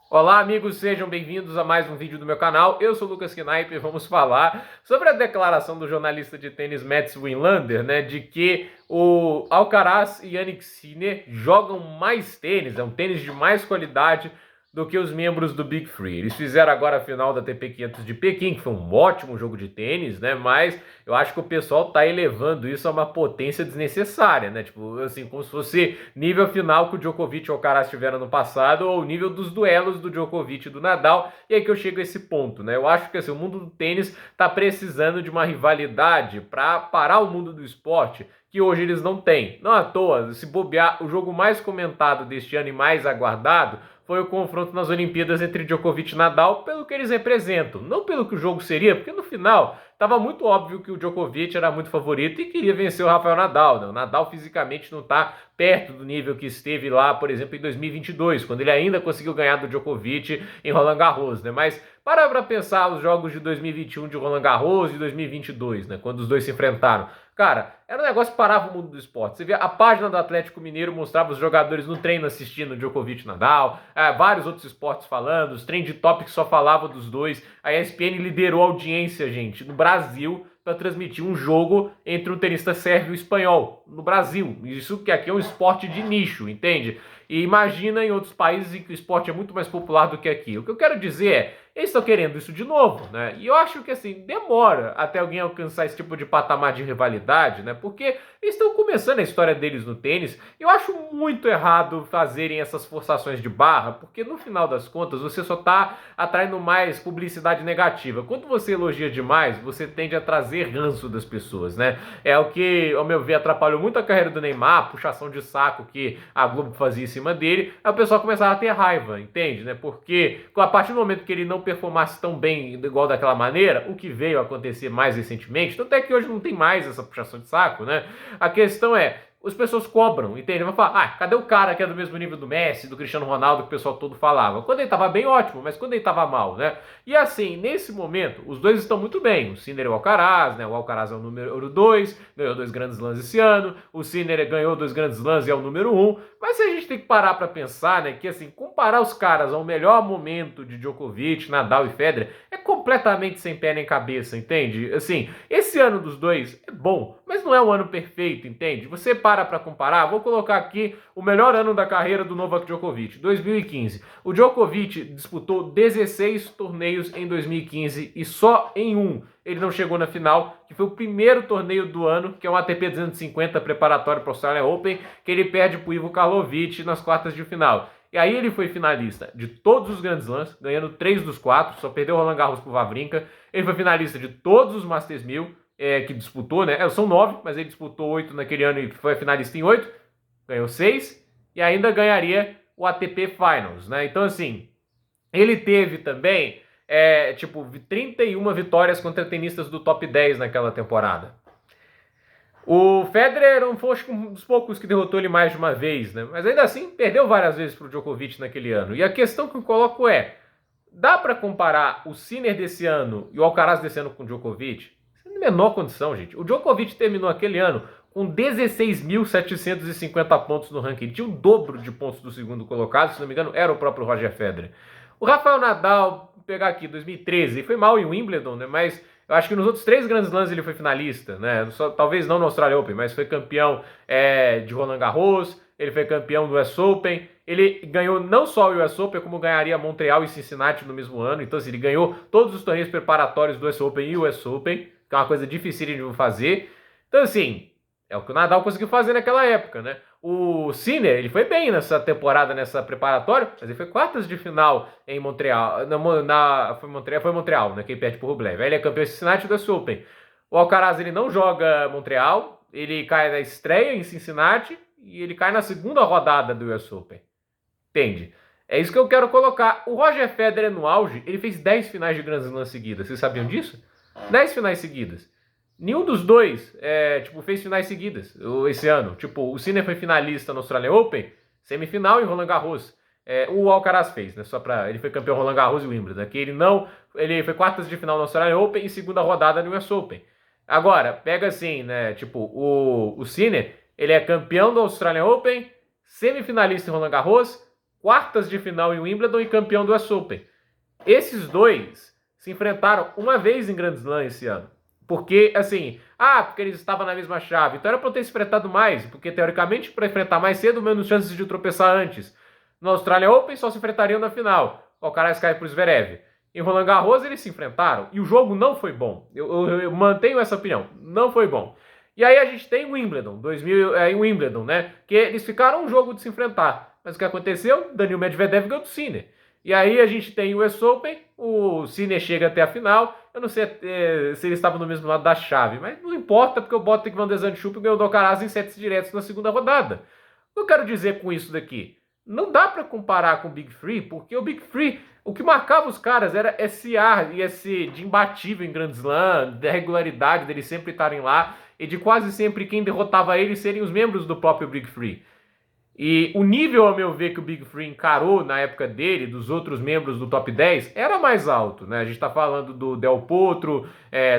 Olá, amigos, sejam bem-vindos a mais um vídeo do meu canal. Eu sou o Lucas Knaip e vamos falar sobre a declaração do jornalista de tênis Mats Wilander, né, de que o Alcaraz e Jannik Sinner jogam mais tênis, é um tênis de mais qualidade do que os membros do Big Three. Eles fizeram agora a final da ATP 500 de Pequim, que foi um ótimo jogo de tênis, né, mas eu acho que o pessoal tá elevando isso a uma potência desnecessária, né, tipo, assim, como se fosse nível final que o Djokovic e o Alcaraz tiveram no passado, ou o nível dos duelos do Djokovic e do Nadal, e aí que eu chego a esse ponto, né? Eu acho que assim, o mundo do tênis tá precisando de uma rivalidade para parar o mundo do esporte, que hoje eles não têm. Não à toa, se bobear, o jogo mais comentado deste ano e mais aguardado foi o confronto nas Olimpíadas entre Djokovic e Nadal, pelo que eles representam, não pelo que o jogo seria, porque no final estava muito óbvio que o Djokovic era muito favorito e queria vencer o Rafael Nadal, né? O Nadal fisicamente não está perto do nível que esteve lá, por exemplo, em 2022, quando ele ainda conseguiu ganhar do Djokovic em Roland Garros, né? Mas para pensar os jogos de 2021 de Roland Garros e 2022, né? Quando os dois se enfrentaram. Cara, era um negócio que parava o mundo do esporte. Você via a página do Atlético Mineiro mostrava os jogadores no treino assistindo o Djokovic Nadal, vários outros esportes falando, os trend topics só falavam dos dois. A ESPN liderou a audiência, gente, no Brasil para transmitir um jogo entre um tenista sérvio e espanhol no Brasil. Isso que aqui é um esporte de nicho, entende? E imagina em outros países em que o esporte é muito mais popular do que aqui. O que eu quero dizer é, eles estão querendo isso de novo, né? E eu acho que assim, demora até alguém alcançar esse tipo de patamar de rivalidade, né? Porque eles estão começando a história deles no tênis. E eu acho muito errado fazerem essas forçações de barra, porque no final das contas você só está atraindo mais publicidade negativa. Quando você elogia demais, você tende a trazer ranço das pessoas, né? É o que, ao meu ver, atrapalhou muito a carreira do Neymar, a puxação de saco que a Globo fazia em cima dele, aí o pessoal começava a ter raiva, entende, né? Porque a partir do momento que ele não performasse tão bem igual daquela maneira, o que veio a acontecer mais recentemente, tanto é que hoje não tem mais essa puxação de saco, né? A questão é, as pessoas cobram, entende? Vão falar, cadê o cara que é do mesmo nível do Messi, do Cristiano Ronaldo, que o pessoal todo falava? Quando ele tava bem, ótimo, mas quando ele tava mal, né? E assim, nesse momento, os dois estão muito bem. O Sinner e o Alcaraz, né? O Alcaraz é o número 2, ganhou 2 grandes slams esse ano. O Sinner ganhou 2 grandes slams e é o número 1. Mas se a gente tem que parar pra pensar, né? Que assim, comparar os caras ao melhor momento de Djokovic, Nadal e Federer é completamente sem pé nem cabeça, entende? Assim, esse ano dos dois é bom, mas não é um ano perfeito, entende? Você para comparar, vou colocar aqui o melhor ano da carreira do Novak Djokovic, 2015. O Djokovic disputou 16 torneios em 2015 e só em um ele não chegou na final, que foi o primeiro torneio do ano, que é um ATP 250 preparatório para o Australian Open, que ele perde para o Ivo Karlovic nas quartas de final. E aí ele foi finalista de todos os Grand Slams, ganhando 3 dos 4, só perdeu o Roland Garros pro Wawrinka. Ele foi finalista de todos os Masters 1000, que disputou, né? São 9, mas ele disputou 8 naquele ano e foi finalista em 8, ganhou 6, e ainda ganharia o ATP Finals, né? Então, assim, ele teve também, 31 vitórias contra tenistas do top 10 naquela temporada. O Federer foi um dos poucos que derrotou ele mais de uma vez, né? Mas ainda assim, perdeu várias vezes para o Djokovic naquele ano. E a questão que eu coloco é, dá para comparar o Sinner desse ano e o Alcaraz desse ano com o Djokovic? Sem a menor condição, gente. O Djokovic terminou aquele ano com 16.750 pontos no ranking. Ele tinha o dobro de pontos do segundo colocado, se não me engano, era o próprio Roger Federer. O Rafael Nadal, vou pegar aqui, 2013, foi mal em Wimbledon, né? Mas eu acho que nos outros 3 Grandes Slams ele foi finalista, né? Talvez não no Australian Open, mas foi campeão de Roland Garros, ele foi campeão do US Open, ele ganhou não só o US Open, como ganharia Montreal e Cincinnati no mesmo ano, então assim, ele ganhou todos os torneios preparatórios do US Open e US Open, que é uma coisa difícil de fazer. Então assim, é o que o Nadal conseguiu fazer naquela época, né? O Sinner, ele foi bem nessa temporada, nessa preparatória, mas ele foi quartas de final em Montreal. Foi Montreal, né? Quem perde por Rublev. Aí ele é campeão de Cincinnati do Open. O Alcaraz, ele não joga Montreal, ele cai na estreia em Cincinnati e ele cai na segunda rodada do US Open. Entende? É isso que eu quero colocar. O Roger Federer no auge, ele fez 10 finais de Grand Slam seguidas. Vocês sabiam disso? 10 finais seguidas. Nenhum dos dois, fez finais seguidas esse ano. Tipo, o Sinner foi finalista no Australian Open, semifinal em Roland Garros. O Alcaraz fez, né? Ele foi campeão Roland Garros e Wimbledon. Né? Ele foi quartas de final no Australian Open e segunda rodada no US Open. Agora, pega assim, né? Tipo, o Sinner, ele é campeão do Australian Open, semifinalista em Roland Garros, quartas de final em Wimbledon e campeão do US Open. Esses dois se enfrentaram uma vez em Grand Slam esse ano. Porque, assim, porque eles estavam na mesma chave. Então era pra ter se enfrentado mais, porque teoricamente para enfrentar mais cedo, menos chances de tropeçar antes. No Australian Open só se enfrentariam na final. O Alcaraz cai pro Zverev. Em Roland Garros eles se enfrentaram e o jogo não foi bom. Eu mantenho essa opinião. Não foi bom. E aí a gente tem Wimbledon, em Wimbledon, né? Que eles ficaram um jogo de se enfrentar. Mas o que aconteceu? Daniil Medvedev ganhou do Sinner. E aí a gente tem o US Open, o Sinner chega até a final. Eu não sei se ele estava no mesmo lado da chave, mas não importa, porque o Botic Van de Zandschulp ganhou do Alcaraz em sets diretos na segunda rodada. O que eu quero dizer com isso daqui? Não dá para comparar com o Big Three, porque o Big Three, o que marcava os caras era esse ar e esse de imbatível em Grand Slam, da regularidade deles sempre estarem lá, e de quase sempre quem derrotava eles serem os membros do próprio Big Three. E o nível, a meu ver, que o Big Three encarou na época dele, dos outros membros do top 10, era mais alto, né? A gente tá falando do Del Potro,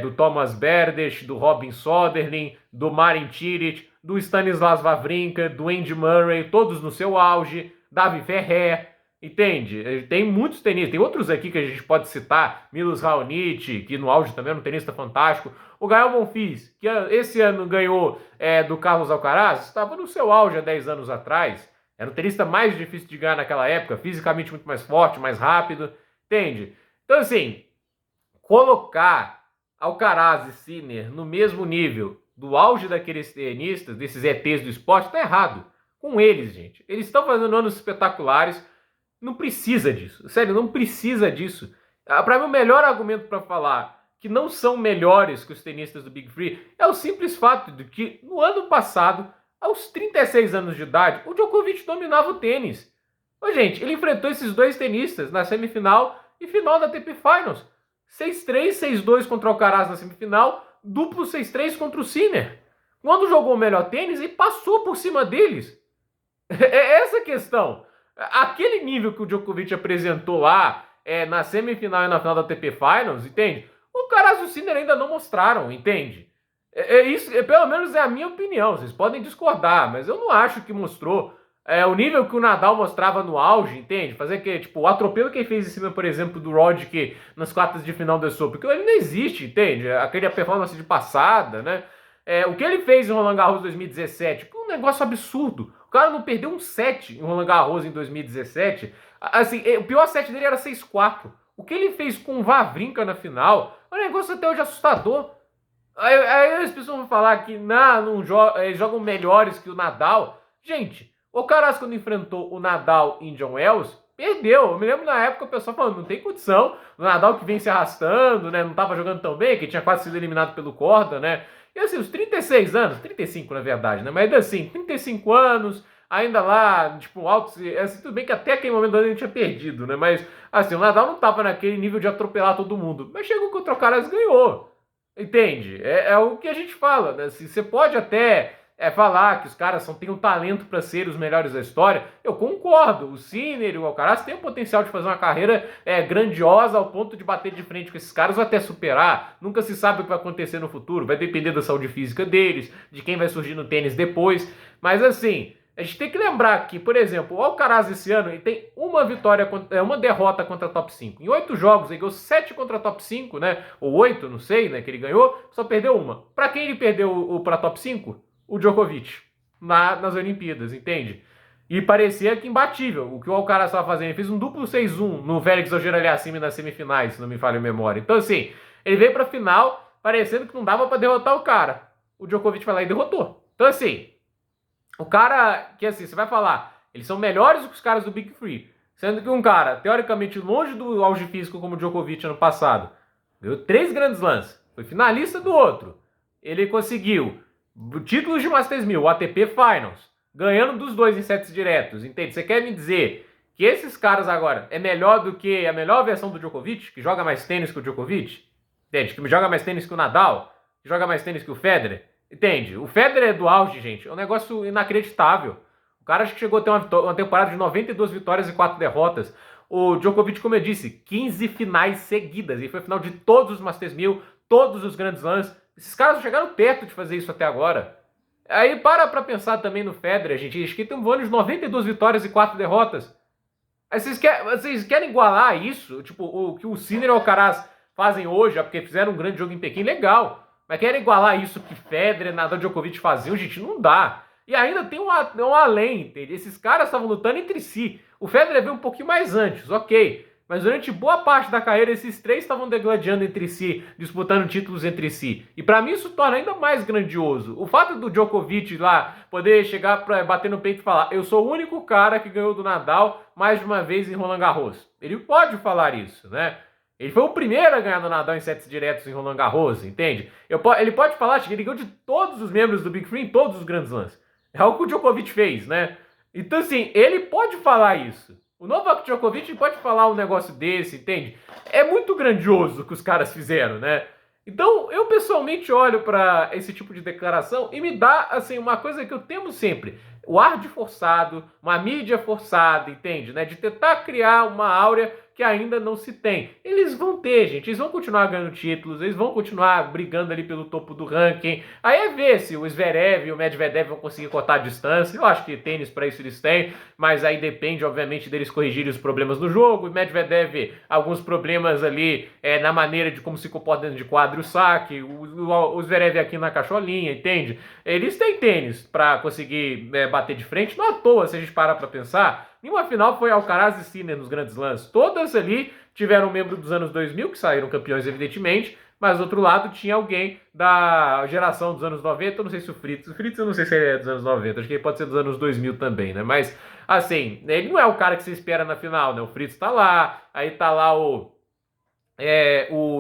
do Thomas Berdych, do Robin Soderling, do Marin Cilic, do Stanislas Wawrinka, do Andy Murray, todos no seu auge, Davi Ferrer, entende? Tem muitos tenistas, tem outros aqui que a gente pode citar, Milos Raonic, que no auge também é um tenista fantástico, o Gael Monfils, que esse ano ganhou do Carlos Alcaraz, estava no seu auge há 10 anos atrás, era o tenista mais difícil de ganhar naquela época, fisicamente muito mais forte, mais rápido, entende? Então assim, colocar Alcaraz e Sinner no mesmo nível do auge daqueles tenistas, desses ETs do esporte, tá errado. Com eles, gente. Eles estão fazendo anos espetaculares, não precisa disso. Sério, não precisa disso. Para mim, o melhor argumento para falar que não são melhores que os tenistas do Big Three é o simples fato de que no ano passado, aos 36 anos de idade, o Djokovic dominava o tênis. Ô, gente, ele enfrentou esses dois tenistas na semifinal e final da ATP Finals. 6-3, 6-2 contra o Alcaraz na semifinal, duplo 6-3 contra o Sinner. Quando jogou o melhor tênis, ele passou por cima deles. É essa a questão. Aquele nível que o Djokovic apresentou lá na semifinal e na final da ATP Finals, entende? O Alcaraz e o Sinner ainda não mostraram, entende? Isso, pelo menos é a minha opinião. Vocês podem discordar, mas eu não acho que mostrou o nível que o Nadal mostrava no auge, entende? Fazer que, tipo, o atropelo que ele fez em cima, por exemplo, do Roddick nas quartas de final do US Open, porque ele não existe, entende? Aquele performance de passada, né? O que ele fez em Roland Garros 2017, um negócio absurdo. O cara não perdeu um set em Roland Garros em 2017. Assim, o pior set dele era 6-4. O que ele fez com o Wawrinka na final é um negócio até hoje assustador. Aí as pessoas vão falar que não eles jogam melhores que o Nadal. Gente, o Alcaraz, quando enfrentou o Nadal em Indian Wells, perdeu. Eu me lembro na época o pessoal falando, não tem condição. O Nadal que vem se arrastando, né? Não estava jogando tão bem, que tinha quase sido eliminado pelo Korda, né? E assim, os 36 anos, 35 na verdade, né? Mas ainda assim, 35 anos, ainda lá, tipo, alto, assim, tudo bem que até aquele momento ele tinha perdido, né? Mas, assim, o Nadal não tava naquele nível de atropelar todo mundo. Mas chegou contra o Alcaraz e ganhou. Entende? É o que a gente fala, né? Assim, você pode até falar que os caras têm um talento para ser os melhores da história. Eu concordo. O Sinner e o Alcaraz têm o potencial de fazer uma carreira grandiosa ao ponto de bater de frente com esses caras ou até superar. Nunca se sabe o que vai acontecer no futuro. Vai depender da saúde física deles, de quem vai surgir no tênis depois. Mas assim, a gente tem que lembrar que, por exemplo, o Alcaraz esse ano ele tem uma derrota contra a top 5. Em 8 jogos, ele ganhou 7 contra a top 5, né? Ou 8, não sei, né? Que ele ganhou, só perdeu uma. Para quem ele perdeu para a top 5? O Djokovic. Nas Olimpíadas, entende? E parecia que imbatível. O que o Alcaraz estava fazendo, ele fez um duplo 6-1 no Félix Auger-Aliassime nas semifinais, se não me falha a memória. Então, assim, ele veio pra final parecendo que não dava para derrotar o cara. O Djokovic foi lá e derrotou. Então, assim, o cara que, assim, você vai falar, eles são melhores do que os caras do Big Three. Sendo que um cara, teoricamente, longe do auge físico como o Djokovic ano passado, ganhou 3 grandes lances, foi finalista do outro. Ele conseguiu títulos de Masters 1000, o ATP Finals, ganhando dos dois em sets diretos, entende? Você quer me dizer que esses caras agora é melhor do que a melhor versão do Djokovic, que joga mais tênis que o Djokovic? Entende? Que joga mais tênis que o Nadal? Que joga mais tênis que o Federer? Entende? O Federer é do auge, gente, é um negócio inacreditável. O cara acho que chegou a ter uma temporada de 92 vitórias e 4 derrotas. O Djokovic, como eu disse, 15 finais seguidas. Ele foi final de todos os Masters 1000, todos os grandes lãs. Esses caras chegaram perto de fazer isso até agora. Aí pra pensar também no Federer, gente. Acho que tem um ano de 92 vitórias e 4 derrotas. Aí vocês querem igualar isso? Tipo, o que o Sinner e o Alcaraz fazem hoje, é porque fizeram um grande jogo em Pequim, legal. Mas querem igualar isso que Federer, Nadal e Djokovic faziam? Gente, não dá. E ainda tem um além, entende? Esses caras estavam lutando entre si. O Federer veio um pouquinho mais antes, ok. Mas durante boa parte da carreira, esses três estavam degladiando entre si, disputando títulos entre si. E para mim isso torna ainda mais grandioso. O fato do Djokovic lá poder chegar para bater no peito e falar: eu sou o único cara que ganhou do Nadal mais de uma vez em Roland Garros. Ele pode falar isso, né? Ele foi o primeiro a ganhar do Nadal em sets diretos em Roland Garros, entende? Ele pode falar que ele ganhou de todos os membros do Big Three em todos os grandes lãs. É algo que o Djokovic fez, né? Então, assim, ele pode falar isso. O Novak Djokovic pode falar um negócio desse, entende? É muito grandioso o que os caras fizeram, né? Então, eu pessoalmente olho para esse tipo de declaração e me dá, assim, uma coisa que eu temo sempre. O ar de forçado, uma mídia forçada, entende? Né? De tentar criar uma áurea que ainda não se tem. Eles vão ter, gente. Eles vão continuar ganhando títulos, eles vão continuar brigando ali pelo topo do ranking. Aí é ver se o Zverev e o Medvedev vão conseguir cortar a distância. Eu acho que tênis para isso eles têm, mas aí depende, obviamente, deles corrigirem os problemas do jogo. O Medvedev, alguns problemas ali na maneira de como se comporta dentro de quadro e o saque. O Zverev aqui na cacholinha, entende? Eles têm tênis para conseguir bater de frente. Não à toa, se a gente parar para pensar, nenhuma final foi Alcaraz e Sinner nos grandes lãs. Todas ali tiveram um membro dos anos 2000, que saíram campeões, evidentemente, mas do outro lado tinha alguém da geração dos anos 90, eu não sei se o Fritz eu não sei se ele é dos anos 90, acho que ele pode ser dos anos 2000 também, né? Mas, assim, ele não é o cara que você espera na final, né? O Fritz tá lá, aí tá lá o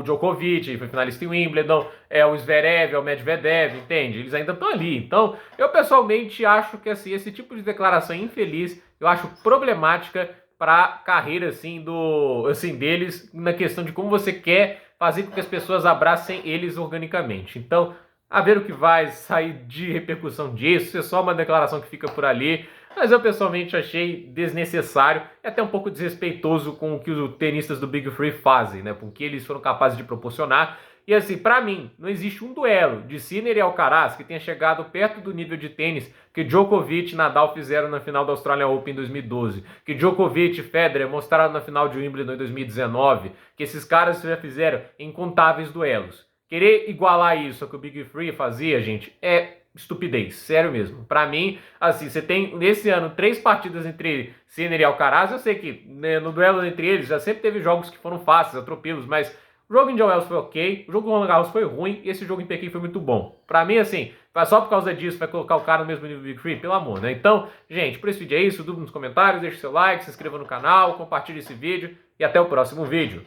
Djokovic, foi finalista em Wimbledon, o Zverev, o Medvedev, entende? Eles ainda estão ali. Então, eu pessoalmente acho que assim, esse tipo de declaração infeliz, eu acho problemática para a carreira deles na questão de como você quer fazer com que as pessoas abracem eles organicamente. Então, a ver o que vai sair de repercussão disso, é só uma declaração que fica por ali, mas eu pessoalmente achei desnecessário e até um pouco desrespeitoso com o que os tenistas do Big Three fazem, né? Com o que eles foram capazes de proporcionar. E assim, para mim, não existe um duelo de Sinner e Alcaraz que tenha chegado perto do nível de tênis que Djokovic e Nadal fizeram na final da Australian Open em 2012, que Djokovic e Federer mostraram na final de Wimbledon em 2019, que esses caras já fizeram incontáveis duelos. Querer igualar isso ao que o Big Three fazia, gente, é estupidez, sério mesmo. Pra mim, assim, você tem nesse ano 3 partidas entre Sinner e Alcaraz. Eu sei que no duelo entre eles já sempre teve jogos que foram fáceis, atropelos, mas o jogo em Indian Wells foi ok, o jogo em Roland Garros foi ruim e esse jogo em Pequim foi muito bom. Pra mim, assim, só por causa disso vai colocar o cara no mesmo nível do Big Three, pelo amor, né? Então, gente, por esse vídeo é isso, dúvida nos comentários, deixe seu like, se inscreva no canal, compartilhe esse vídeo e até o próximo vídeo.